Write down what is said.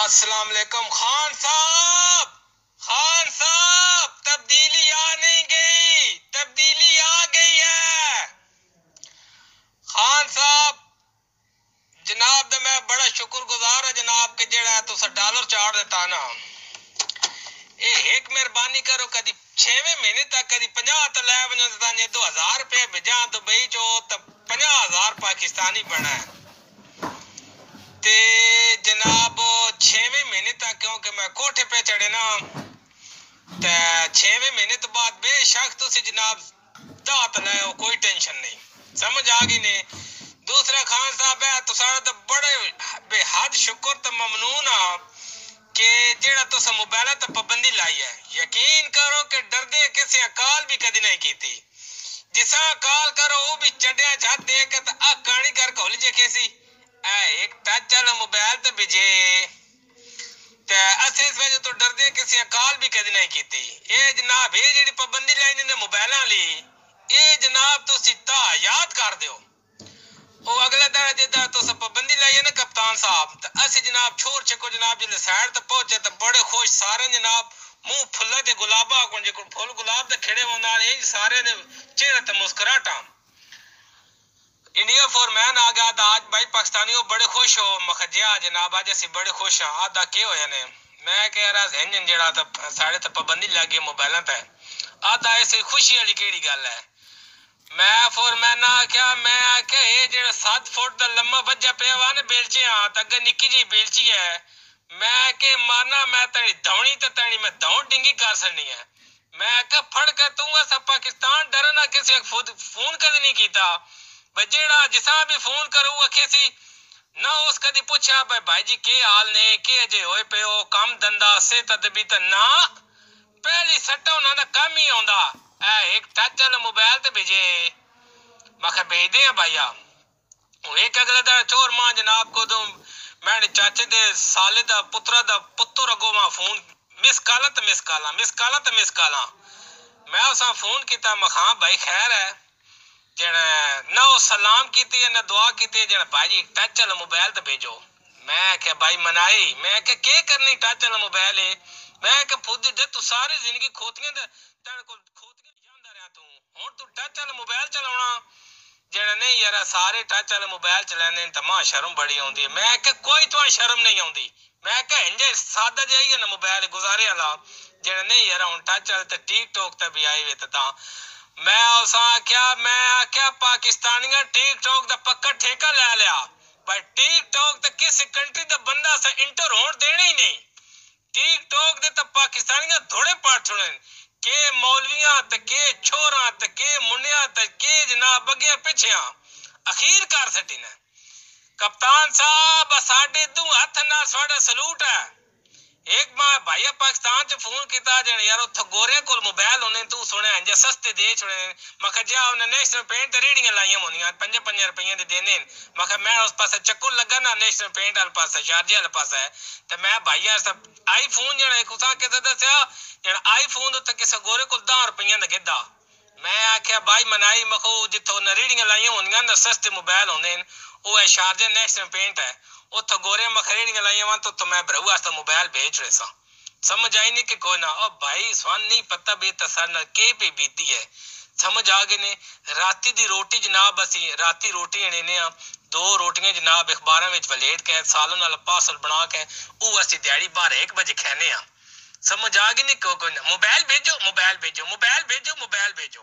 السلام علیکم خان صاحب. خان صاحب تبدیلی آ نہیں گئی, تبدیلی آ گئی ہے. خان صاحب جناب دا میں بڑا شکر گزار ہے جناب کہ جڑا ہے تسا ڈالر چاڑ دیتا نا. اے ایک مہربانی کرو کدی 6ویں مہینے تک کدی 50 تو لے ونجو تے 2000 روپے بھیجاں دبئی چو تے 50000 پاکستانی بنا ہے تے جناب 6ویں مہینے تک کیونکہ میں کوٹھے پہ چڑھے نا تے 6ویں مہینے تو بعد بے شک تسی جناب دات لے ہو, کوئی ٹینشن نہیں. سمجھ آ گئی نے. دوسرا خان صاحب ہے تو سارا تو بڑے بے حد شکر تے ممنون ہاں کہ جیڑا تسا موبائل تے پابندی لائی ہے. یقین کرو کہ ڈردے کسی کال بھی کدی نہیں کیتی. جسا کال کرو وہ بھی چڈیا چھت دے کے تے آ کہانی کر کھول جے کیسی اے ایک ٹچ والا موبائل تے بھیجے تے اسے اس وجہ تو ڈردے کسی کال بھی کدی نہیں کیتی. اے جناب یہ جیڑی پابندی لائی نے موبائلاں لی اے جناب تسی تا یاد کر دیو. او اگلا دن جدا تو پابندی لائی ہے نا کپتان صاحب تے اسی جناب چھوڑ چکو جناب جلے سائڈ تے پہنچے تے بڑے خوش سارے جناب منہ پھلا تے گلابا کو جے کو پھول گلاب دے کھڑے ہوندا اے سارے دے چہرے تے مسکراہٹاں. انڈیا فور مین آ گیا تھا آج بھائی پاکستانیوں بڑے خوش ہو مخجیا جناب آج اسی بڑے خوش ہاں. آدھا کی ہویا نے میں کہہ رہا انجن جڑا تے ساڑے تے پابندی لگی موبائلاں تے آدھا ایسی خوشی والی کیڑی گل ہے. میں فور مین آکھیا میں آکھیا اے جڑا 7 فٹ دا لمبا وجہ پیا وا نے بیلچے ہاں تے اگے نکی جی بیلچی ہے میں کہ مارنا میں تیری دھونی تے تیری میں دھون ڈنگی کر سنی ہے. میں کہ پھڑ کے تو اسا پاکستان ڈرنا کسی فون کدی نہیں کیتا بجیڑا جسا بھی فون کرو اکھے سی نہ اس کدی پوچھا بھائی جی کی حال نے کی جے ہوئے پیو کام دندا سے تدبی تے نہ پہلی سٹا انہاں دا کم ہی ہوندا اے ایک ٹچ والا موبائل تے بھیجے میں بھیج دے بھائیا. ایک اگلا دا چور ماں جناب کو دو میں چاچے دے سالے دا پترا دا پتر اگو ماں فون مس کالا میں اساں فون کیتا مخاں بھائی خیر ہے جڑا نہ او سلام کیتی نہ دعا کیتی جڑا بھائی جی ٹچ والا موبائل تے بھیجو. میں کہ بھائی منائی میں کہ کرنی ٹچ والا موبائل ہے میں کہ خود دے تو ساری زندگی کھوتیاں تے تیرے کو کھوتیاں جاندا رہیا تو ہن تو ٹچ والا موبائل چلاونا جڑا نہیں یار سارے ٹچ والے موبائل چلانے تے ماں شرم بڑی آوندی ہے. میں کہ کوئی تو شرم نہیں آوندی. میں کہ انجے سادہ جائی نا موبائل گزارے والا جڑا نہیں یار ہن ٹچ والے تے ٹک ٹاک تے بھی آئی وے تے میں اساں کیا پاکستانیاں ٹک ٹاک دا پکا ٹھیکہ لے لیا بھائی ٹک ٹاک تے کس کنٹری دا بندہ سے انٹر ہون دینا ہی نہیں. ٹک ٹاک دے تے پاکستانیاں تھوڑے پاٹ چھوڑن کہ مولویاں تے کہ چھوراں تے کہ منیاں تے کہ جناب اگے پیچھے اخیر کر سٹی نے. کپتان صاحب ساڈے دو ہاتھ نال ساڈا سلوٹ ہے. ایک ماں بھائی پاکستان چ فون کیتا جن یار اوتھے گورے کول موبائل ہونے تو سنے انج سستے دے چھڑے میں جا انہاں نیشنل پینٹ تے ریڈنگاں لائیاں ہونیاں 5 روپے دے دینے میں اس پاسے چکر لگا نا نیشنل پینٹ والے پاسے شارجہ والے پاسے تے میں بھائی سب آئی فون جڑا کسا کے دسیا جڑا آئی فون تے کسے گورے کول 10 روپے دا گدا. میں آکھیا بھائی منائی مکھو جتھوں ریڈنگاں لائیاں ہونیاں نا سستے موبائل ہوندے او ہے شارجہ نیشنل پینٹ ہے اوتھے گورے مخریڑیاں لائیاں وان تو میں برو واسطے موبائل بھیج رہے سا. سمجھ آئی نہیں کہ کوئی نہ او بھائی سوان نہیں پتہ بے تسر نہ کی پہ بیتی ہے. سمجھ آ گئے نے. راتی دی روٹی جناب اسی راتی روٹی نے 2 روٹیاں جناب اخباراں وچ ولیٹ کے سالوں نال پاسل بنا کے او اسی دیہڑی 12-1 بجے کھانے سمجھ آ گئی نہیں کوئی نہ موبائل بھیجو.